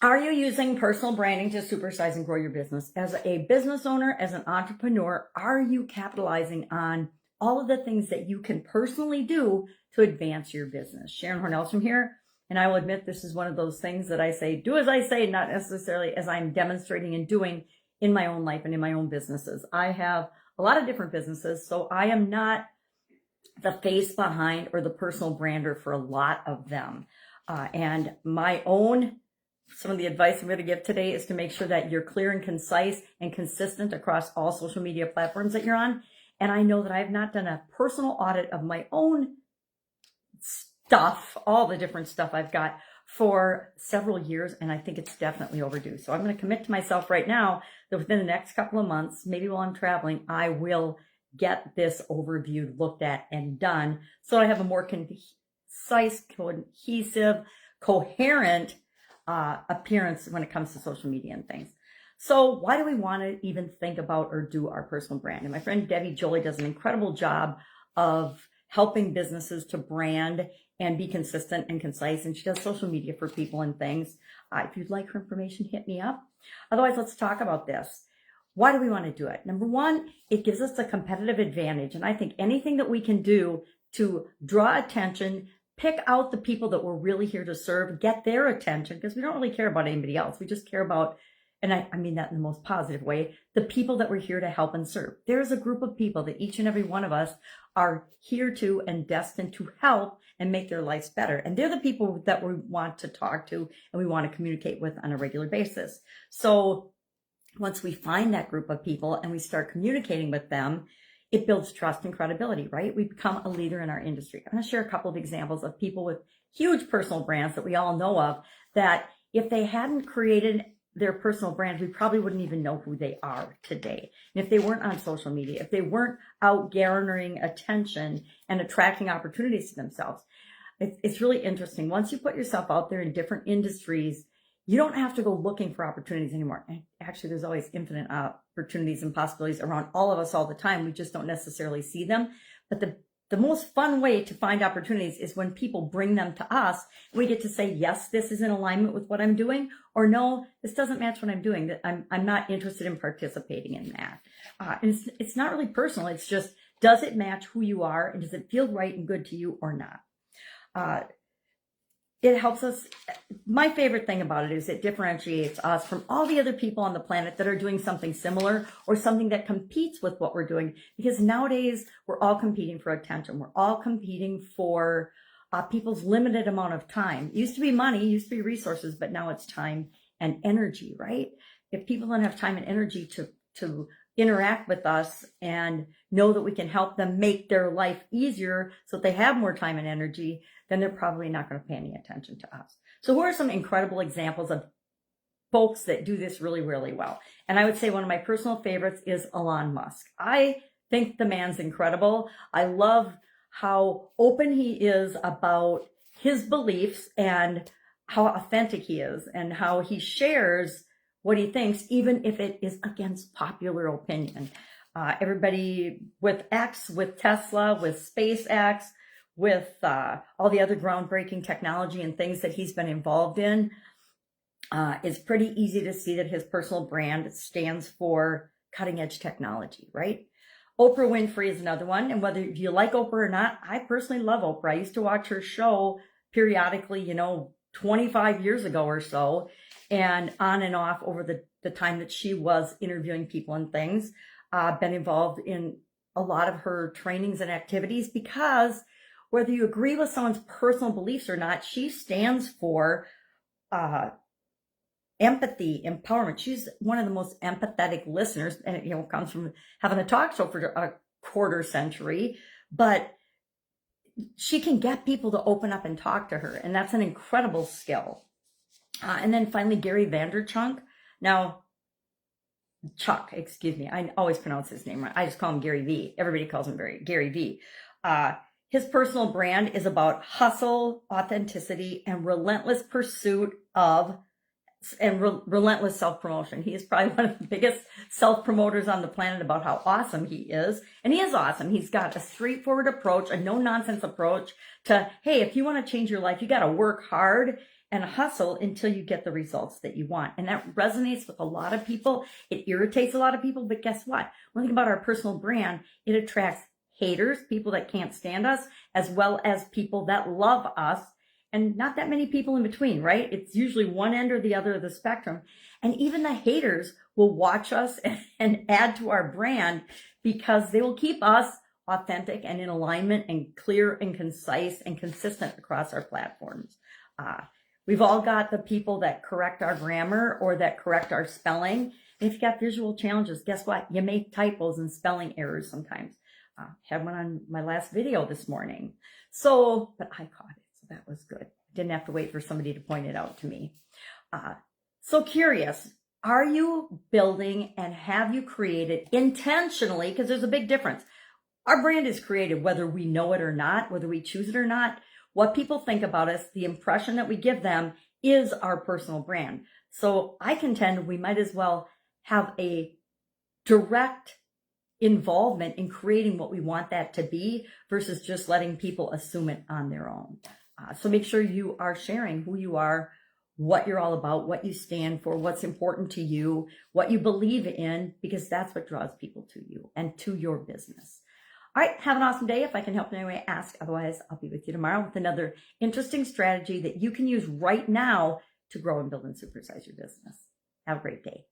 Are you using personal branding to supersize and grow your business? As a business owner, as an entrepreneur, are you capitalizing on all of the things that you can personally do to advance your business? Sharon Horne-Ellstrom here, and I will admit this is one of those things that I say, do as I say, not necessarily as I'm demonstrating and doing in my own life and in my own businesses. I have a lot of different businesses, so I am not the face behind or the personal brander for a lot of them. And some of the advice I'm going to give today is to make sure that you're clear and concise and consistent across all social media platforms that you're on. And I know that I have not done a personal audit of my own stuff, all the different stuff I've got, for several years, and I think it's definitely overdue. So I'm going to commit to myself right now that within the next couple of months, maybe while I'm traveling, I will get this overviewed, looked at, and done, so I have a more concise, cohesive, coherent appearance when it comes to social media and things. So why do we want to even think about or do our personal brand? And my friend Debbie Jolie does an incredible job of helping businesses to brand and be consistent and concise. And she does social media for people and things. If you'd like her information, hit me up. Otherwise, let's talk about this. Why do we want to do it? Number one, it gives us a competitive advantage. And I think anything that we can do to draw attention, pick out the people that we're really here to serve, get their attention, because we don't really care about anybody else. We just care about, and I mean that in the most positive way, the people that we're here to help and serve. There's a group of people that each and every one of us are here to and destined to help and make their lives better. And they're the people that we want to talk to and we want to communicate with on a regular basis. So once we find that group of people and we start communicating with them, it builds trust and credibility, right? We become a leader in our industry. I'm going to share a couple of examples of people with huge personal brands that we all know of, that if they hadn't created their personal brand, we probably wouldn't even know who they are today. And if they weren't on social media, if they weren't out garnering attention and attracting opportunities to themselves, it's really interesting. Once you put yourself out there in different industries, you don't have to go looking for opportunities anymore. And actually, there's always infinite opportunities and possibilities around all of us all the time. We just don't necessarily see them. But the most fun way to find opportunities is when people bring them to us. We get to say, yes, this is in alignment with what I'm doing, or no, this doesn't match what I'm doing. I'm not interested in participating in that. And it's not really personal. It's just, does it match who you are, and does it feel right and good to you or not? It helps us. My favorite thing about it is it differentiates us from all the other people on the planet that are doing something similar or something that competes with what we're doing. Because nowadays we're all competing for attention. We're all competing for people's limited amount of time. It used to be money, it used to be resources, but now it's time and energy, right? If people don't have time and energy to interact with us and know that we can help them make their life easier so that they have more time and energy, then they're probably not going to pay any attention to us. So who are some incredible examples of folks that do this really, really well? And I would say one of my personal favorites is Elon Musk. I think the man's incredible. I love how open he is about his beliefs and how authentic he is and how he shares what he thinks, even if it is against popular opinion. Everybody with X, with Tesla, with SpaceX, with all the other groundbreaking technology and things that he's been involved in, it's pretty easy to see that his personal brand stands for cutting edge technology, right? Oprah Winfrey is another one. And whether you like Oprah or not, I personally love Oprah. I used to watch her show periodically, 25 years ago or so, and on and off over the time that she was interviewing people and things. Been involved in a lot of her trainings and activities, because whether you agree with someone's personal beliefs or not, she stands for empathy, empowerment. She's one of the most empathetic listeners, and it comes from having a talk show for a quarter century, but she can get people to open up and talk to her, and that's an incredible skill. And then finally, Gary Vaynerchuk. Now, Chuck, excuse me, I always pronounce his name right. I just call him Gary V. Everybody calls him Gary V. His personal brand is about hustle, authenticity, and relentless pursuit of relentless self-promotion. He is probably one of the biggest self-promoters on the planet about how awesome he is. And he is awesome. He's got a straightforward approach, a no-nonsense approach to, hey, if you want to change your life, you got to work hard and hustle until you get the results that you want. And that resonates with a lot of people. It irritates a lot of people, but guess what? One thing about our personal brand, it attracts haters, people that can't stand us, as well as people that love us, and not that many people in between, right? It's usually one end or the other of the spectrum. And even the haters will watch us and add to our brand because they will keep us authentic and in alignment and clear and concise and consistent across our platforms. We've all got the people that correct our grammar or that correct our spelling. If you've got visual challenges, guess what? You make typos and spelling errors sometimes. Had one on my last video this morning. But I caught it, so that was good. Didn't have to wait for somebody to point it out to me. So curious, are you building and have you created intentionally, because there's a big difference. Our brand is created whether we know it or not, whether we choose it or not. What people think about us, the impression that we give them is our personal brand. So I contend we might as well have a direct involvement in creating what we want that to be versus just letting people assume it on their own. So make sure you are sharing who you are, what you're all about, what you stand for, what's important to you, what you believe in, because that's what draws people to you and to your business. All right, have an awesome day. If I can help in any way, ask. Otherwise, I'll be with you tomorrow with another interesting strategy that you can use right now to grow and build and supersize your business. Have a great day.